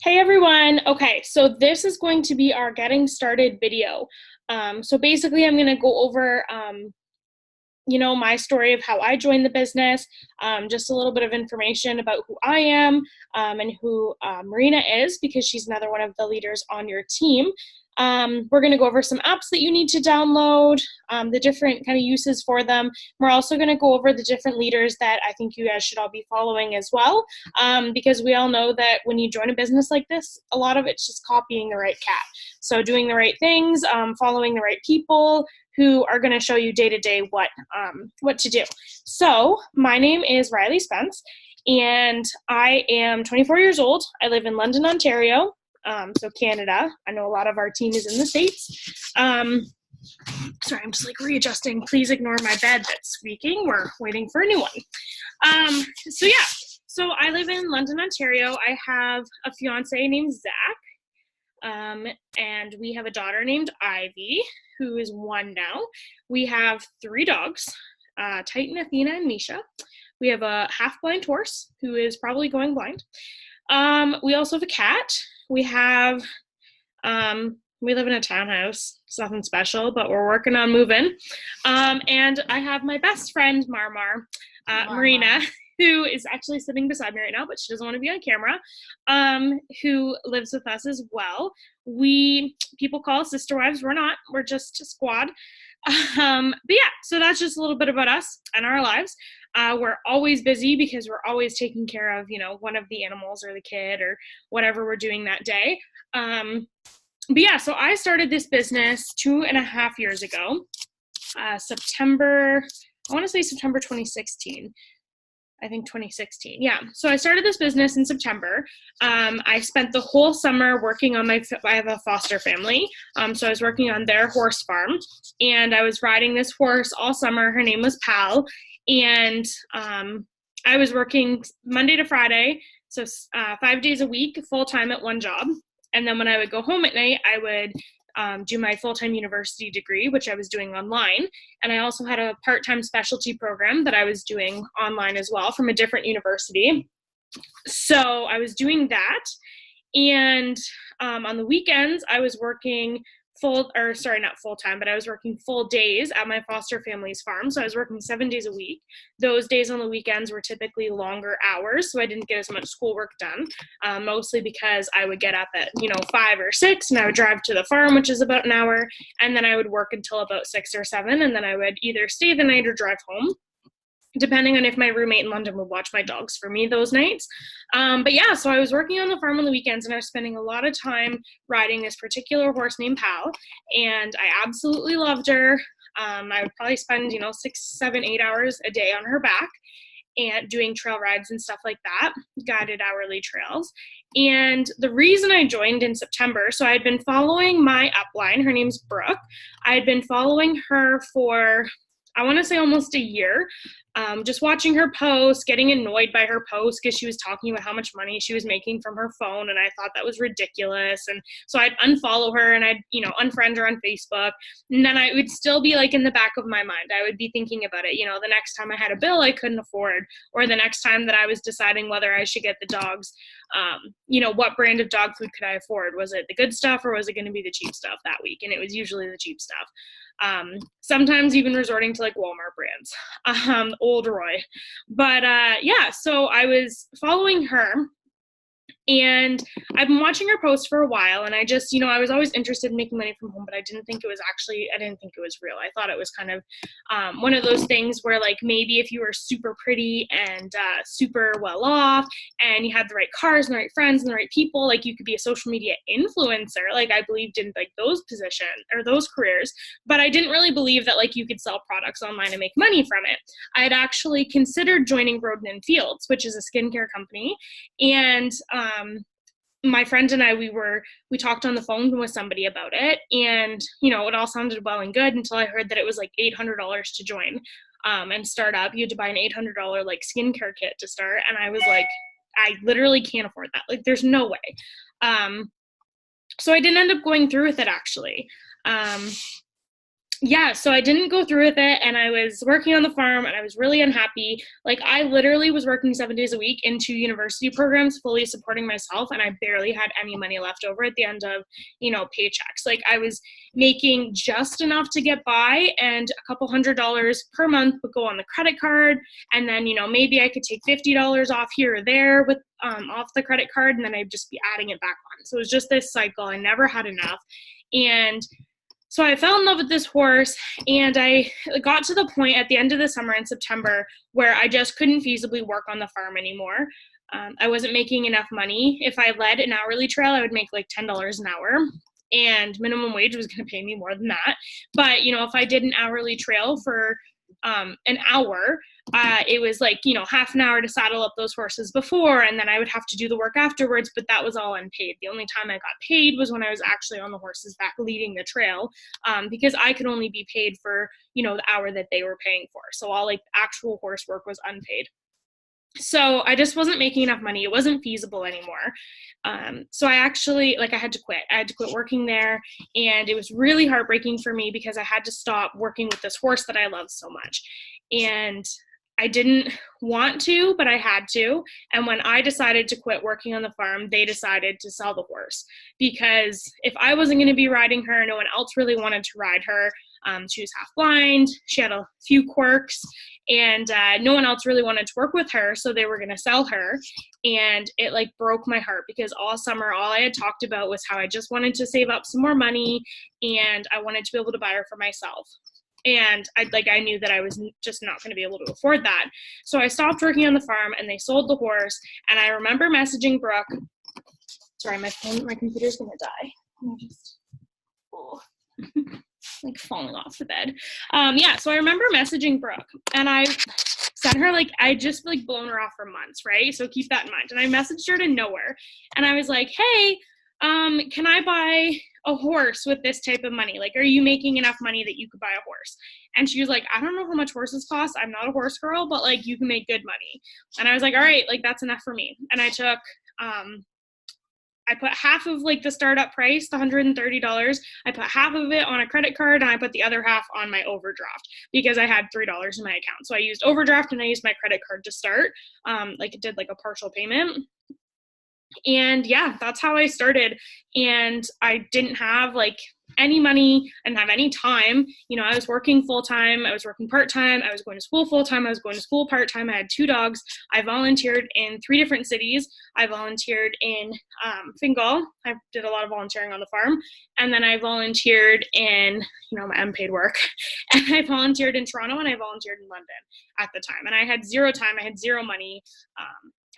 Hey everyone. Okay, so this is going to be our getting started video. So basically I'm going to go over, my story of how I joined the business, just a little bit of information about who I am, and who Marina is, because she's another one of the leaders on your team. We're going to go over some apps that you need to download, the different kind of uses for them. We're also going to go over the different leaders that I think you guys should all be following as well, because we all know that when you join a business like this, a lot of it's just copying the right cat. So doing the right things, following the right people who are going to show you day to day what to do. So my name is Riley Spence, and I am 24 years old. I live in London, Ontario. So Canada. I know a lot of our team is in the States. Sorry, I'm just like readjusting. Please ignore my bed that's squeaking. We're waiting for a new one. So I live in London, Ontario. I have a fiance named Zach, and we have a daughter named Ivy, who is 1 now. We have 3 dogs, Titan, Athena, and Misha. We have a half-blind horse who is probably going blind. We also have a cat. We live in a townhouse. It's nothing special, but we're working on moving. And I have my best friend, Marina, who is actually sitting beside me right now, but she doesn't want to be on camera, who lives with us as well. People call us sister wives. We're not. We're just a squad. So that's just a little bit about us and our lives. We're always busy because we're always taking care of, one of the animals or the kid or whatever we're doing that day. So I started this business 2.5 years ago, September 2016. I think 2016. Yeah. So I started this business in September. I spent the whole summer working on I have a foster family. So I was working on their horse farm, and I was riding this horse all summer. Her name was Pal. And I was working Monday to Friday. So 5 days a week, full time at one job. And then when I would go home at night, I would do my full-time university degree, which I was doing online. And I also had a part-time specialty program that I was doing online as well from a different university. So I was doing that. And on the weekends, I was working not full time, but I was working full days at my foster family's farm. So I was working 7 days a week. Those days on the weekends were typically longer hours, so I didn't get as much schoolwork done, mostly because I would get up at 5 or 6, and I would drive to the farm, which is about an hour, and then I would work until about 6 or 7, and then I would either stay the night or drive home, depending on if my roommate in London would watch my dogs for me those nights. So I was working on the farm on the weekends, and I was spending a lot of time riding this particular horse named Pal, and I absolutely loved her. I would probably spend, 6, 7, 8 hours a day on her back and doing trail rides and stuff like that, guided hourly trails. And the reason I joined in September, so I had been following my upline. Her name's Brooke. I had been following her for, I want to say, almost a year. Just watching her post, getting annoyed by her post because she was talking about how much money she was making from her phone, and I thought that was ridiculous. And so I'd unfollow her, and I'd unfriend her on Facebook, and then I would still be like in the back of my mind, I would be thinking about it, the next time I had a bill I couldn't afford, or the next time that I was deciding whether I should get the dogs, what brand of dog food could I afford? Was it the good stuff, or was it going to be the cheap stuff that week? And it was usually the cheap stuff. Sometimes even resorting to like Walmart brands, Old Roy. But so I was following her, and I've been watching her post for a while, and I just, I was always interested in making money from home, but I didn't think it was real. I thought it was kind of one of those things where, like, maybe if you were super pretty and super well off, and you had the right cars and the right friends and the right people, like, you could be a social media influencer. Like, I believed in like those positions or those careers, but I didn't really believe that like you could sell products online and make money from it. I had actually considered joining Roden & Fields, which is a skincare company, and my friend and I, we talked on the phone with somebody about it, and it all sounded well and good until I heard that it was like $800 to join and start up. You had to buy an $800 like skincare kit to start, and I was like, I literally can't afford that. Like, there's no way. So I didn't end up going through with it, actually. Yeah, so I didn't go through with it, and I was working on the farm and I was really unhappy. Like, I literally was working 7 days a week in 2 university programs, fully supporting myself, and I barely had any money left over at the end of, paychecks. Like, I was making just enough to get by, and a couple $100s per month would go on the credit card, and then, maybe I could take $50 off here or there with off the credit card, and then I'd just be adding it back on. So it was just this cycle. I never had enough. And so I fell in love with this horse, and I got to the point at the end of the summer in September where I just couldn't feasibly work on the farm anymore. I wasn't making enough money. If I led an hourly trail, I would make like $10 an hour, and minimum wage was going to pay me more than that. But, if I did an hourly trail for an hour, it was like, half an hour to saddle up those horses before, and then I would have to do the work afterwards, but that was all unpaid. The only time I got paid was when I was actually on the horse's back leading the trail, because I could only be paid for, the hour that they were paying for. So all like actual horse work was unpaid. So I just wasn't making enough money. It wasn't feasible anymore. So I actually, I had to quit. I had to quit working there, and it was really heartbreaking for me because I had to stop working with this horse that I love so much. And I didn't want to, but I had to. And when I decided to quit working on the farm, they decided to sell the horse, because if I wasn't going to be riding her, no one else really wanted to ride her. She was half blind. She had a few quirks, and no one else really wanted to work with her. So they were going to sell her. And it broke my heart, because all summer, all I had talked about was how I just wanted to save up some more money, and I wanted to be able to buy her for myself. And I knew that I was just not going to be able to afford that. So I stopped working on the farm, and they sold the horse. And I remember messaging Brooke. Sorry, my computer's going to die. Let me just, falling off the bed. So I remember messaging Brooke, and I sent her, I just blown her off for months, right? So keep that in mind. And I messaged her to nowhere, and I was like, hey, can I buy a horse with this type of money? Are you making enough money that you could buy a horse? And she was like, I don't know how much horses cost. I'm not a horse girl, but you can make good money. And I was like, all right, that's enough for me. And I took, I put half of the startup price, the $130. I put half of it on a credit card, and I put the other half on my overdraft, because I had $3 in my account. So I used overdraft and I used my credit card to start. It did a partial payment. And yeah, that's how I started. And I didn't have any money. I didn't have any time. I was working full time. I was working part time. I was going to school full time. I was going to school part time. I had 2 dogs. I volunteered in 3 different cities. I volunteered in Fingal. I did a lot of volunteering on the farm. And then I volunteered in, my unpaid work. And I volunteered in Toronto, and I volunteered in London at the time. And I had 0 time. I had 0 money.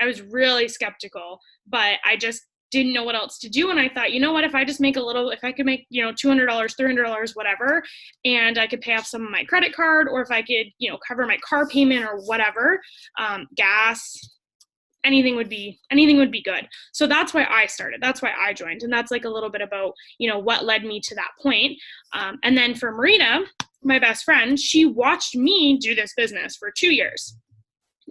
I was really skeptical, but I just didn't know what else to do. And I thought, what, if I just make if I could make, $200, $300, whatever, and I could pay off some of my credit card, or if I could, cover my car payment or whatever, gas, anything would be good. So that's why I started. That's why I joined. And that's a little bit about, what led me to that point. And then for Marina, my best friend, she watched me do this business for 2 years.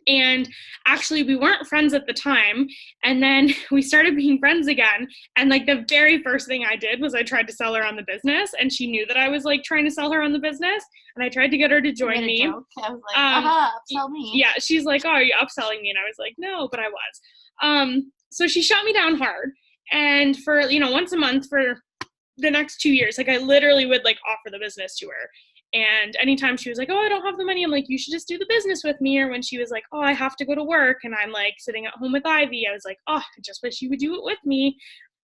And actually, we weren't friends at the time. And then we started being friends again. And the very first thing I did was I tried to sell her on the business. And she knew that I was trying to sell her on the business. And I tried to get her to join me. I was like, upsell me. Yeah, she's like, oh, are you upselling me? And I was like, no, but I was. So she shot me down hard. And for, once a month for the next 2 years, I literally would offer the business to her. And anytime she was like, oh, I don't have the money, I'm like, you should just do the business with me. Or when she was like, oh, I have to go to work, and I'm sitting at home with Ivy, I was like, oh, I just wish you would do it with me.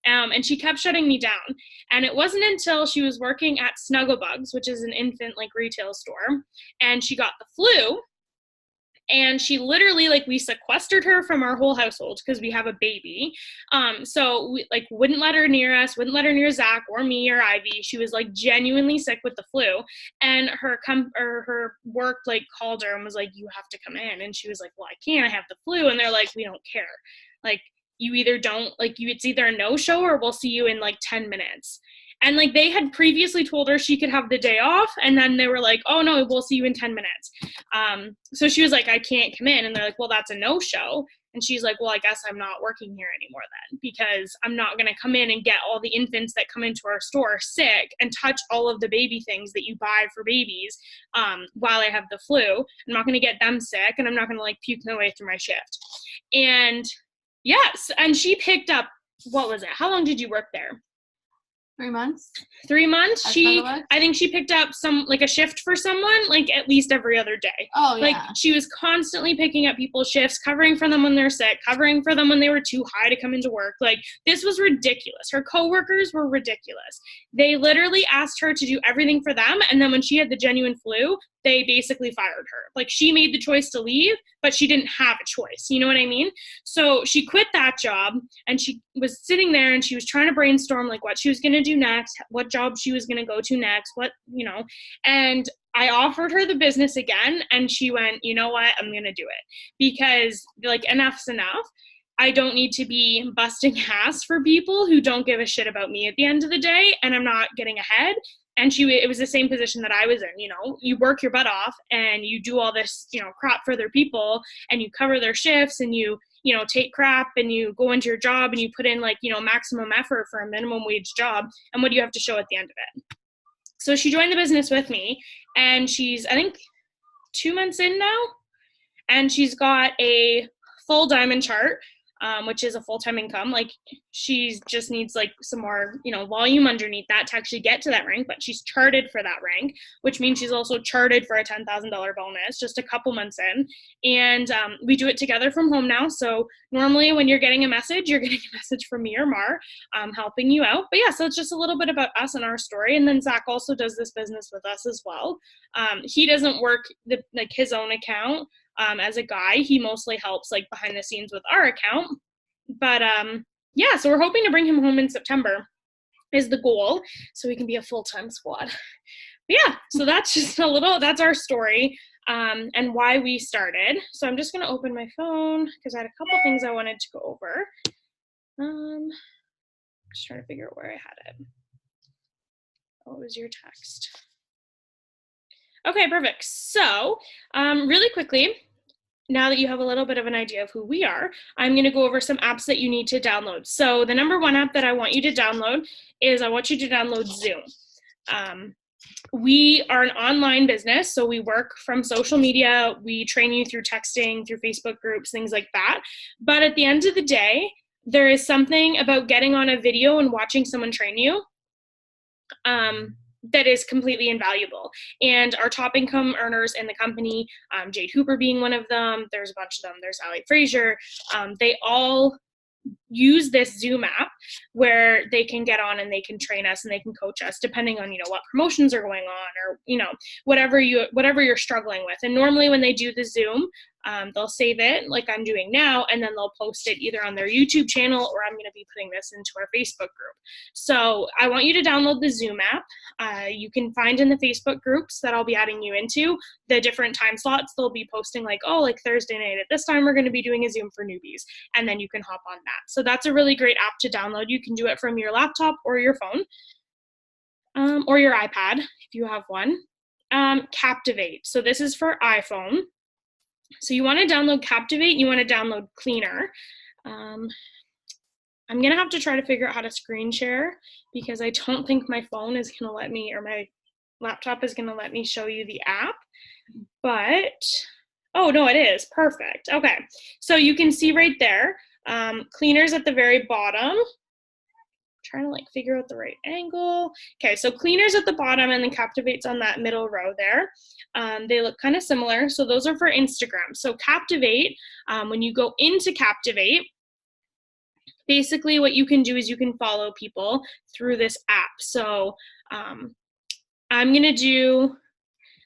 And she kept shutting me down. And it wasn't until she was working at Snugglebugs, which is an infant retail store, and she got the flu. And she literally, we sequestered her from our whole household because we have a baby. So we, wouldn't let her near us, wouldn't let her near Zach or me or Ivy. She was, genuinely sick with the flu. And her work, called her and was like, you have to come in. And she was like, well, I can't. I have the flu. And they're like, we don't care. You either don't, it's either a no-show or we'll see you in, 10 minutes. And they had previously told her she could have the day off, and then they were like, oh no, we'll see you in 10 minutes. So she was like, I can't come in. And they're like, well, that's a no-show. And she's like, well, I guess I'm not working here anymore then, because I'm not going to come in and get all the infants that come into our store sick and touch all of the baby things that you buy for babies while I have the flu. I'm not going to get them sick, and I'm not going to like puke my way through my shift. And yes, and she picked up, what was it? How long did you work there? 3 months. 3 months. I think she picked up like a shift for someone, like at least every other day. Oh, yeah. Like she was constantly picking up people's shifts, covering for them when they're sick, covering for them when they were too high to come into work. Like this was ridiculous. Her coworkers were ridiculous. They literally asked her to do everything for them. And then when she had the genuine flu, they basically fired her. Like she made the choice to leave, but she didn't have a choice. You know what I mean? So she quit that job, and she was sitting there and she was trying to brainstorm like what she was going to do next, what job she was going to go to next, and I offered her the business again, and she went, you know what, I'm going to do it, because like enough's enough. I don't need to be busting ass for people who don't give a shit about me at the end of the day, and I'm not getting ahead. And it was the same position that I was in. You work your butt off and you do all this, crap for other people, and you cover their shifts, and you take crap, and you go into your job and you put in like, maximum effort for a minimum wage job. And what do you have to show at the end of it? So she joined the business with me, and she's, I think, 2 months in now, and she's got a full diamond chart, which is a full-time income. Like she just needs like some more, volume underneath that to actually get to that rank, but she's charted for that rank, which means she's also charted for a $10,000 bonus just a couple months in. And we do it together from home now. So normally when you're getting a message, you're getting a message from me or Mar helping you out. But yeah, so it's just a little bit about us and our story. And then Zach also does this business with us as well. He doesn't work his own account. As a guy, he mostly helps like behind the scenes with our account. But yeah, so we're hoping to bring him home in September is the goal, so we can be a full-time squad. But yeah, so that's just that's our story and why we started. So I'm just going to open my phone because I had a couple things I wanted to go over. Just trying to figure out where I had it. What was your text? Okay, perfect. So really quickly, now that you have a little bit of an idea of who we are, I'm going to go over some apps that you need to download. So the number one app that I want you to download is I want you to download Zoom. We are an online business, so we work from social media. We train you through texting, through Facebook groups, things like that. But at the end of the day, there is something about getting on a video and watching someone train you that is completely invaluable. And our top income earners in the company, Jade Hooper being one of them, there's a bunch of them, there's Ali Frazier, they all use this Zoom app where they can get on and they can train us and they can coach us depending on, what promotions are going on or, whatever you're struggling with. And normally when they do the Zoom, they'll save it like I'm doing now, and then they'll post it either on their YouTube channel, or I'm going to be putting this into our Facebook group. So I want you to download the Zoom app. You can find in the Facebook groups that I'll be adding you into the different time slots. They'll be posting like Thursday night at this time, we're going to be doing a Zoom for newbies. And then you can hop on that. So that's a really great app to download. You can do it from your laptop or your phone or your iPad if you have one. Captivate. So this is for iPhone. So you want to download Captivate, you want to download Cleaner. I'm going to have to try to figure out how to screen share because I don't think my phone is going to let me, or my laptop is going to let me show you the app. But, oh, no, it is. Perfect. Okay. So you can see right there, Cleaner's at the very bottom. Trying to figure out the right angle. Okay, so Cleaner's at the bottom and then Captivate's on that middle row there. They look kind of similar. So those are for Instagram. So Captivate, when you go into Captivate, basically what you can do is you can follow people through this app. So I'm going to do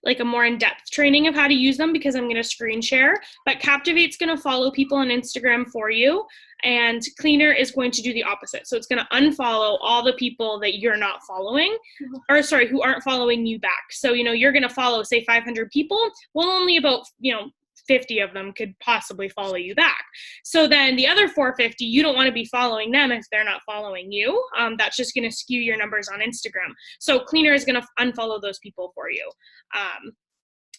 a more in-depth training of how to use them because I'm going to screen share, but Captivate's going to follow people on Instagram for you, and Cleaner is going to do the opposite. So it's going to unfollow all the people that you're not following, or sorry, who aren't following you back. So, you're going to follow, say, 500 people. Well, only about, 50 of them could possibly follow you back. So then the other 450, you don't want to be following them if they're not following you. That's just going to skew your numbers on Instagram. So Cleaner is going to unfollow those people for you.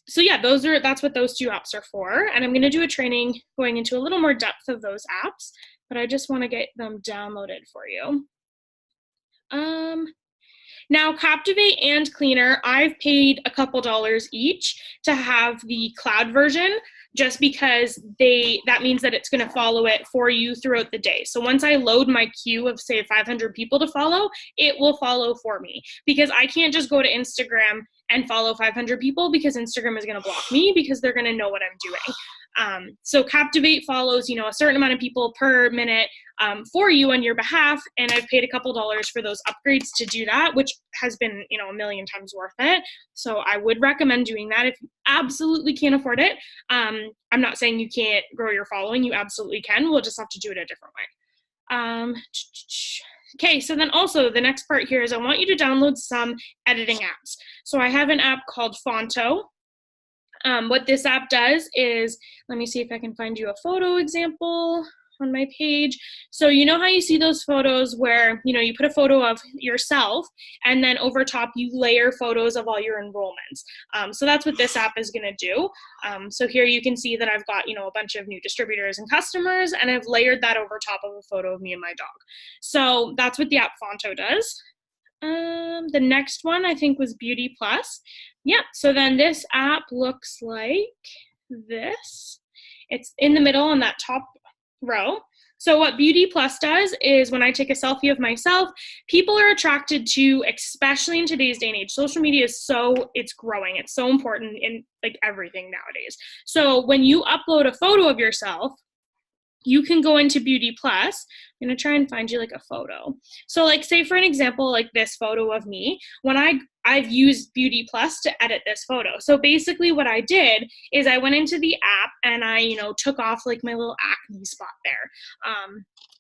So yeah, that's what those two apps are for. And I'm going to do a training going into a little more depth of those apps, but I just want to get them downloaded for you. Now, Captivate and Cleaner, I've paid a couple dollars each to have the cloud version, just because that means that it's going to follow it for you throughout the day. So once I load my queue of, say, 500 people to follow, it will follow for me, because I can't just go to Instagram and follow 500 people, because Instagram is going to block me because they're going to know what I'm doing. So Captivate follows, a certain amount of people per minute for you on your behalf, and I've paid a couple dollars for those upgrades to do that, which has been, a million times worth it. So I would recommend doing that if you absolutely can't afford it. I'm not saying you can't grow your following. You absolutely can. We'll just have to do it a different way. Okay, so then also the next part here is I want you to download some editing apps. So I have an app called Fonto. What this app does is, let me see if I can find you a photo example on my page. So you know how you see those photos where, you put a photo of yourself and then over top you layer photos of all your enrollments. So that's what this app is going to do. So here you can see that I've got, a bunch of new distributors and customers, and I've layered that over top of a photo of me and my dog. So that's what the app Fonto does. The next one I think was Beauty Plus. Yeah, so then this app looks like this. It's in the middle on that top row. So what Beauty Plus does is when I take a selfie of myself, people are attracted to, especially in today's day and age, social media is it's growing. It's so important in like everything nowadays. So when you upload a photo of yourself, you can go into Beauty Plus. I'm going to try and find you like a photo. So like, say for an example, like this photo of me, when I've used Beauty Plus to edit this photo. So basically what I did is I went into the app and I, took off like my little acne spot there.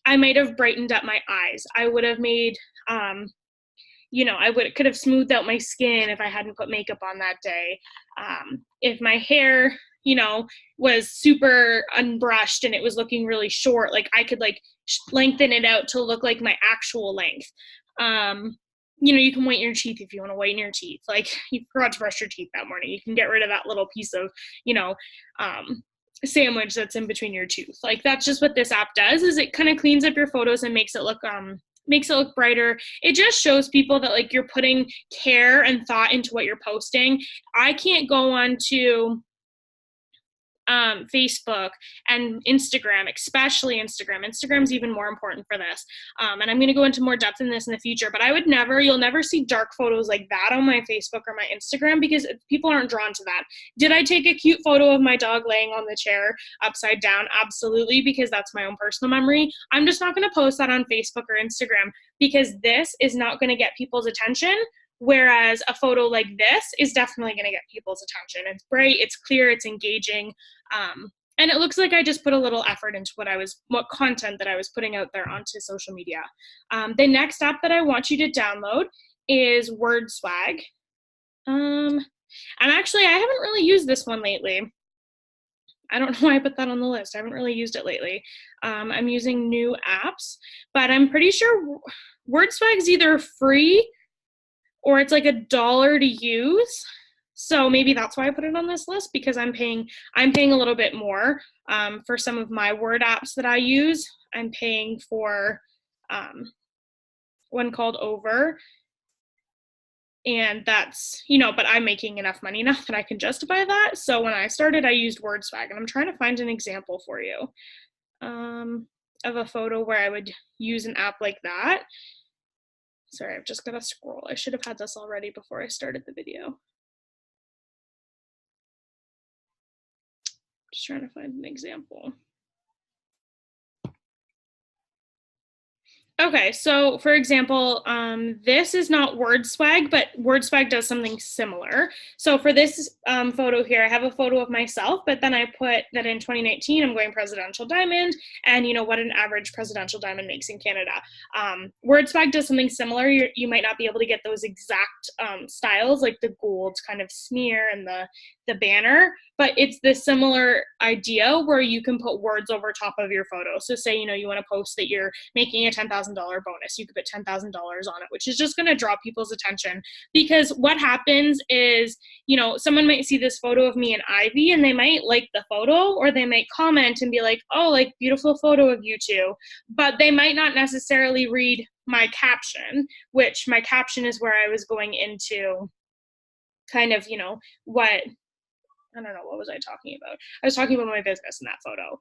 I might have brightened up my eyes. I would have made, could have smoothed out my skin if I hadn't put makeup on that day. If my hair, was super unbrushed and it was looking really short, like I could like lengthen it out to look like my actual length. You can whiten your teeth if you want to whiten your teeth. Like you forgot to brush your teeth that morning, you can get rid of that little piece of, sandwich that's in between your tooth. Like that's just what this app does, is it kind of cleans up your photos and makes it look brighter. It just shows people that like you're putting care and thought into what you're posting. I can't go on to Facebook and Instagram, especially Instagram. Instagram's even more important for this. And I'm going to go into more depth in this in the future, but you'll never see dark photos like that on my Facebook or my Instagram, because people aren't drawn to that. Did I take a cute photo of my dog laying on the chair upside down? Absolutely, because that's my own personal memory. I'm just not going to post that on Facebook or Instagram, because this is not going to get people's attention. Whereas a photo like this is definitely going to get people's attention. It's bright, it's clear, it's engaging, and it looks like I just put a little effort into what content that I was putting out there onto social media. The next app that I want you to download is WordSwag. And actually, I haven't really used this one lately. I don't know why I put that on the list. I haven't really used it lately. I'm using new apps, but I'm pretty sure WordSwag is either free or it's like $1 to use. So maybe that's why I put it on this list, because I'm paying a little bit more for some of my Word apps that I use. I'm paying for one called Over, and that's, but I'm making enough money now that I can justify that. So when I started, I used WordSwag, and I'm trying to find an example for you of a photo where I would use an app like that. Sorry, I've just got to scroll. I should have had this already before I started the video. Just trying to find an example. Okay, so for example, this is not WordSwag, but WordSwag does something similar. So for this photo here, I have a photo of myself, but then I put that in 2019, I'm going presidential diamond, and what an average presidential diamond makes in Canada. WordSwag does something similar. You might not be able to get those exact styles, like the gold kind of smear and the banner, but it's the similar idea where you can put words over top of your photo. So say, you know, you want to post that you're making a $10,000 bonus, you could put $10,000 on it, which is just going to draw people's attention. Because what happens is, you know, someone might see this photo of me and Ivy and they might like the photo, or they might comment and be like, oh, like, beautiful photo of you two, but they might not necessarily read my caption, which my caption is where I was going into kind of, you know, I don't know, what was I talking about? I was talking about my business in that photo.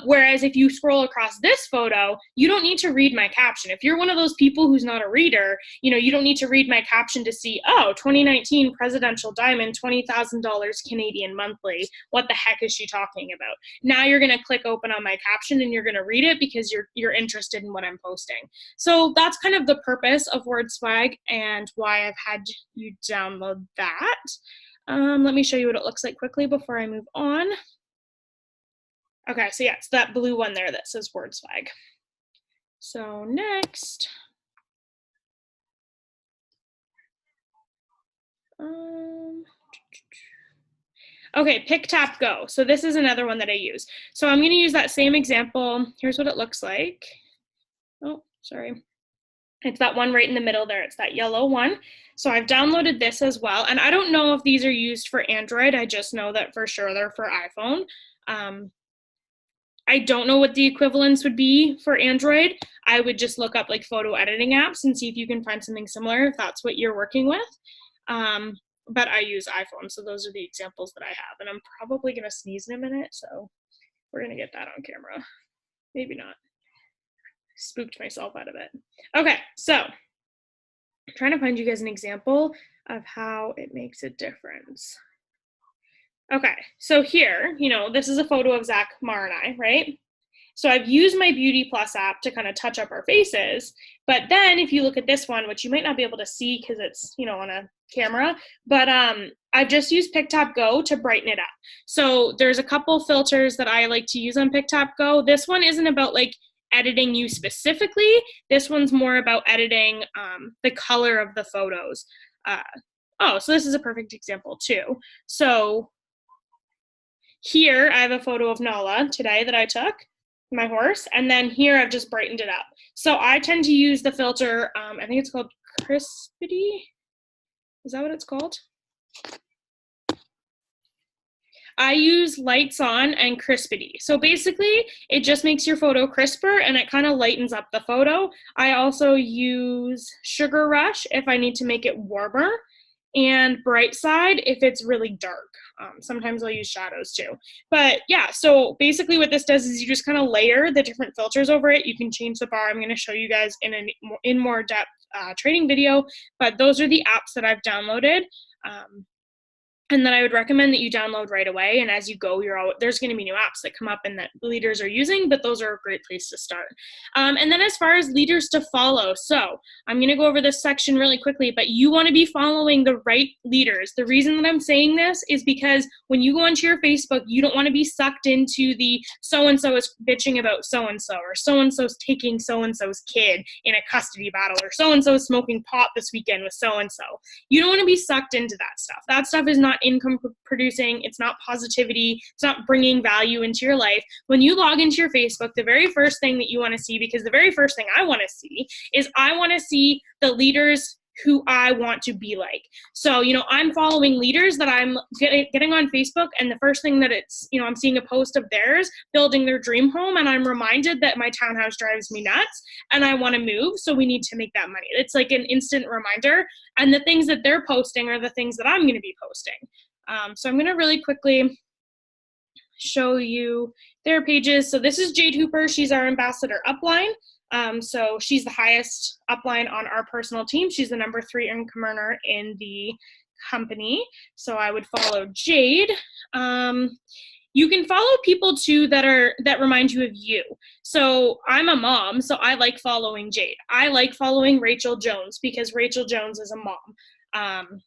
Whereas if you scroll across this photo, you don't need to read my caption. If you're one of those people who's not a reader, you know, you don't need to read my caption to see, oh, 2019 presidential diamond, $20,000 Canadian monthly. What the heck is she talking about? Now you're going to click open on my caption and you're going to read it because you're interested in what I'm posting. So that's kind of the purpose of WordSwag and why I've had you download that. Let me show you what it looks like quickly before I move on. Okay, so yeah, it's that blue one there that says WordSwag. So next, okay, Pick, Tap, Go. So this is another one that I use. So I'm going to use that same example. Here's what it looks like. Oh, sorry. It's that one right in the middle there. It's that yellow one. So I've downloaded this as well. And I don't know if these are used for Android. I just know that for sure they're for iPhone. I don't know what the equivalence would be for Android. I would just look up like photo editing apps and see if you can find something similar if that's what you're working with. But I use iPhone, so those are the examples that I have. And I'm probably going to sneeze in a minute, so we're going to get that on camera. Maybe not. Spooked myself out of it. Okay, so I'm trying to find you guys an example of how it makes a difference. Okay, so here, you know, this is a photo of Zach, Mar, and I, right? So I've used my Beauty Plus app to kind of touch up our faces, but then if you look at this one, which you might not be able to see because it's, you know, on a camera, but I've just used Pick, Tap, Go to brighten it up. So there's a couple filters that I like to use on Pick, Tap, Go. This one isn't about like editing you specifically. This one's more about editing the color of the photos. Oh, so this is a perfect example too. So here I have a photo of Nala today that I took, my horse, and then here I've just brightened it up. So I tend to use the filter, I think it's called Crispity. Is that what it's called? I use Lights On and Crispity. So basically, it just makes your photo crisper and it kind of lightens up the photo. I also use Sugar Rush if I need to make it warmer, and Bright Side if it's really dark. Sometimes I'll use shadows too. But yeah, so basically what this does is you just kind of layer the different filters over it. You can change the bar. I'm going to show you guys in more depth training video, but those are the apps that I've downloaded. And then I would recommend that you download right away. And as you go, there's going to be new apps that come up and that leaders are using, but those are a great place to start. And then as far as leaders to follow, so I'm going to go over this section really quickly, but you want to be following the right leaders. The reason that I'm saying this is because when you go onto your Facebook, you don't want to be sucked into the so-and-so is bitching about so-and-so, or so-and-so's taking so-and-so's kid in a custody battle, or so-and-so is smoking pot this weekend with so-and-so. You don't want to be sucked into that stuff. That stuff is not income producing, it's not positivity, it's not bringing value into your life. When you log into your Facebook, the very first thing that you want to see, because the very first thing I want to see is I want to see the leaders who I want to be like. So, you know, I'm following leaders that I'm getting on Facebook, and the first thing that it's, you know, I'm seeing a post of theirs building their dream home, and I'm reminded that my townhouse drives me nuts and I want to move, so we need to make that money. It's like an instant reminder, and the things that they're posting are the things that I'm going to be posting. So I'm going to really quickly show you their pages. So this is Jade Hooper. She's our ambassador upline. So she's the highest upline on our personal team. She's the number 3 income earner in the company. So I would follow Jade. You can follow people too that remind you of you. So I'm a mom, so I like following Jade. I like following Rachel Jones because Rachel Jones is a mom.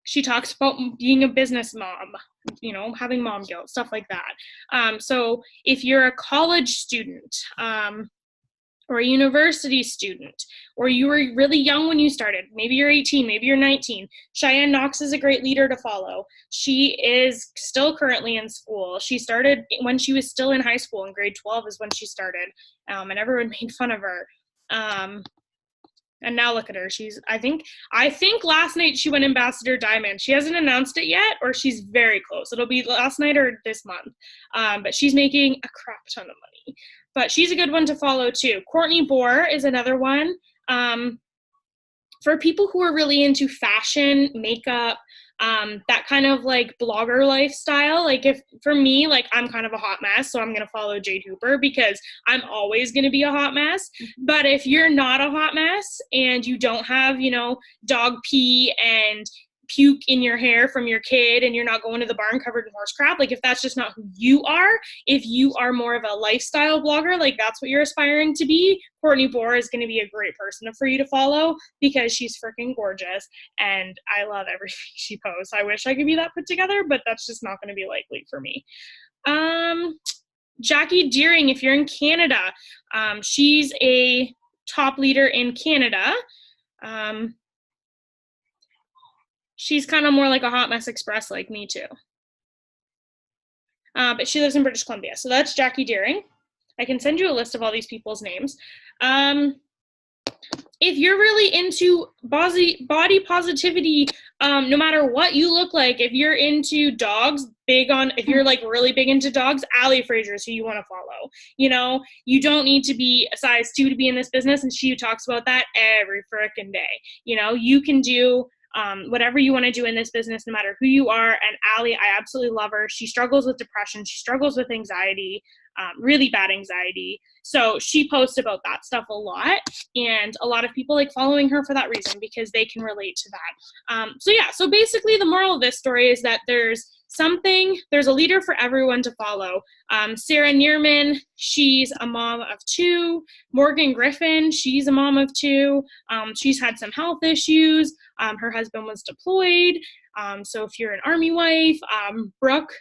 She talks about being a business mom, you know, having mom guilt, stuff like that. So if you're a college student, or a university student, or you were really young when you started, maybe you're 18, maybe you're 19, Cheyenne Knox is a great leader to follow. She is still currently in school. She started when she was still in high school, in grade 12 is when she started, and everyone made fun of her. And now look at her. I think last night she went Ambassador Diamond. She hasn't announced it yet, or she's very close. It'll be last night or this month. But she's making a crap ton of money. But she's a good one to follow too. Courtney Bohr is another one. For people who are really into fashion, makeup, that kind of like blogger lifestyle. Like for me, like I'm kind of a hot mess, so I'm going to follow Jade Hooper because I'm always going to be a hot mess. But if you're not a hot mess and you don't have, dog pee and puke in your hair from your kid and you're not going to the barn covered in horse crap, like if that's just not who you are, if you are more of a lifestyle blogger, like that's what you're aspiring to be, Courtney Bohr is going to be a great person for you to follow because she's freaking gorgeous and I love everything she posts. I wish I could be that put together, but that's just not going to be likely for me. Jackie Deering, if you're in Canada, she's a top leader in Canada. She's kind of more like a Hot Mess Express like me too. But she lives in British Columbia. So that's Jackie Deering. I can send you a list of all these people's names. If you're really into body positivity, no matter what you look like, if you're into dogs, if you're like really big into dogs, Allie Fraser is who you want to follow. You don't need to be a size 2 to be in this business, and she talks about that every frickin' day. You can do whatever you want to do in this business, no matter who you are. And Allie, I absolutely love her. She struggles with depression. She struggles with anxiety, really bad anxiety. So she posts about that stuff a lot. And a lot of people like following her for that reason because they can relate to that. So basically the moral of this story is that there's a leader for everyone to follow. Sarah Neerman, she's a mom of 2. Morgan Griffin, she's a mom of 2. She's had some health issues. Her husband was deployed. So if you're an Army wife, Brooke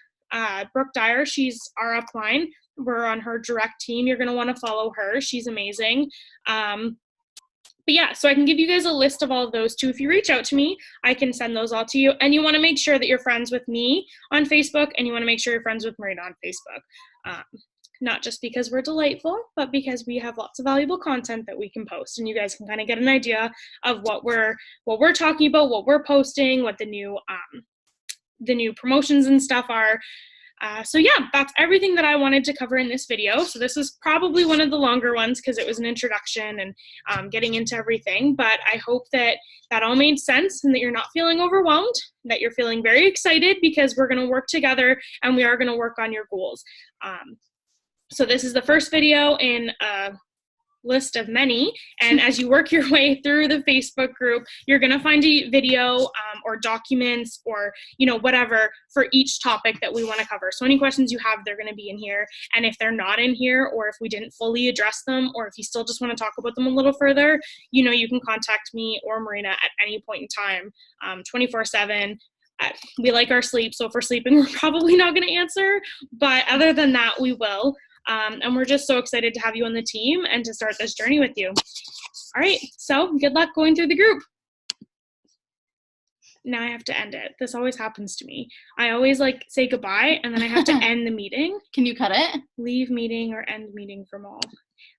Dyer, she's our upline. We're on her direct team. You're going to want to follow her. She's amazing. But yeah, so I can give you guys a list of all of those too. If you reach out to me, I can send those all to you. And you want to make sure that you're friends with me on Facebook, and you want to make sure you're friends with Marina on Facebook. Not just because we're delightful, but because we have lots of valuable content that we can post, and you guys can kind of get an idea of what we're talking about, what we're posting, what the new promotions and stuff are. So yeah, that's everything that I wanted to cover in this video. So this is probably one of the longer ones because it was an introduction and getting into everything, but I hope that all made sense and that you're not feeling overwhelmed, that you're feeling very excited because we're going to work together and we are going to work on your goals. So this is the first video in a list of many, and as you work your way through the Facebook group, you're going to find a video or documents or whatever for each topic that we want to cover. So any questions you have, they're going to be in here, and if they're not in here, or if we didn't fully address them, or if you still just want to talk about them a little further, you can contact me or Marina at any point in time, 24/7. We like our sleep, so if we're sleeping, we're probably not going to answer, but other than that, we will. And we're just so excited to have you on the team and to start this journey with you. All right, so good luck going through the group. Now I have to end it. This always happens to me. I always say goodbye and then I have to end the meeting. Can you cut it? Leave meeting or end meeting from all.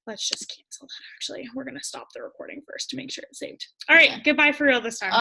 Let's just cancel that actually. We're going to stop the recording first to make sure it's saved. All right, okay. Goodbye for real this time.